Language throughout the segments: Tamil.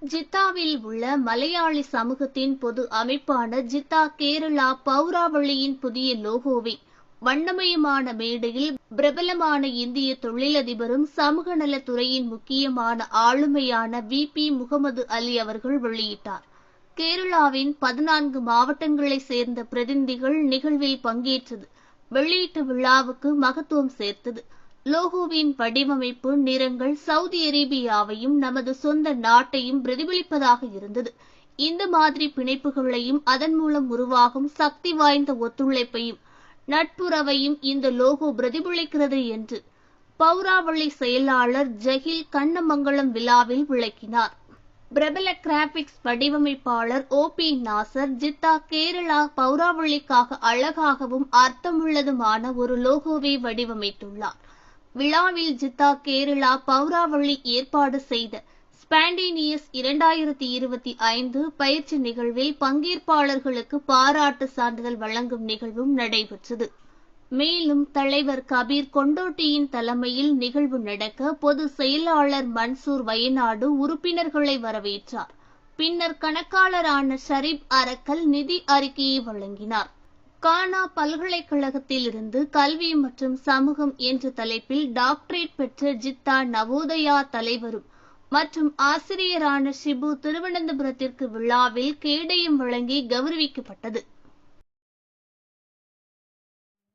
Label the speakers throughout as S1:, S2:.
S1: ஜித்தாவில் உள்ள மலையாளி சமூகத்தின் பொது அமைப்பான ஜித்தா கேரளா பௌராவளியின் புதிய லோகோவை வண்ணமயமான மேடையில் பிரபலமான இந்திய தொழிலதிபரும் சமூக நலத்துறையின் முக்கியமான ஆளுமையான VP முகமது அலி அவர்கள் வெளியிட்டார். கேரளாவின் 14 மாவட்டங்களைச் சேர்ந்த பிரதிநிதிகள் நிகழ்வில் பங்கேற்றது வெளியீட்டு விழாவுக்கு மகத்துவம் சேர்த்தது. லோகோவின் வடிவமைப்பு, நிறங்கள் சவுதி அரேபியாவையும் நமது சொந்த நாட்டையும் பிரதிபலிப்பதாக இருந்தது. இந்த மாதிரி பிணைப்புகளையும் அதன் மூலம் உருவாகும் சக்தி வாய்ந்த ஒத்துழைப்பையும் நட்புறவையும் இந்த லோகோ பிரதிபலிக்கிறது என்று பௌராவளி செயலாளர் ஜஹீல் கண்ணமங்கலம் விழாவில் விளக்கினார். பிரபல கிராபிக்ஸ் வடிவமைப்பாளர் OP நாசர் ஜித்தா கேரளா பௌராவளிக்காக அழகாகவும் அர்த்தமுள்ளதுமான ஒரு லோகோவை வடிவமைத்துள்ளார். விழாவில் ஜித்தா கேரளா பௌராவளி ஏற்பாடு செய்த ஸ்பான்டேனியஸ் 2025 பயிற்சி நிகழ்வில் பங்கேற்பாளர்களுக்கு பாராட்டு சான்றிதழ் வழங்கும் நிகழ்வும் நடைபெற்றது. மேலும் தலைவர் கபீர் கொண்டோட்டியின் தலைமையில் நிகழ்வு நடக்க பொதுச் செயலாளர் மன்சூர் வயநாடு உறுப்பினர்களை வரவேற்றார். பின்னர் கணக்காளரான ஷரீப் அரக்கல் நிதி அறிக்கையை வழங்கினார். கானா பல்கலைக்கழகத்தில் இருந்து கல்வி மற்றும் சமூகம் என்ற தலைப்பில் டாக்டரேட் பெற்ற ஜித்தா நவோதயா தலைவரும் மற்றும் ஆசிரியரான ஷிபு திருவனந்தபுரத்திற்கு விழாவில் கேடயம் வழங்கி கௌரவிக்கப்பட்டது.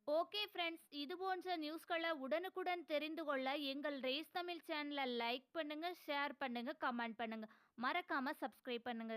S2: ஓகே ஃப்ரெண்ட்ஸ், இது போன்ற நியூஸ்களை உடனுக்குடன் தெரிந்து கொள்ள எங்கள் ரேஸ் தமிழ் சேனலை லைக் பண்ணுங்க, ஷேர் பண்ணுங்க, கமெண்ட் பண்ணுங்க, மறக்காம சப்ஸ்கிரைப் பண்ணுங்க.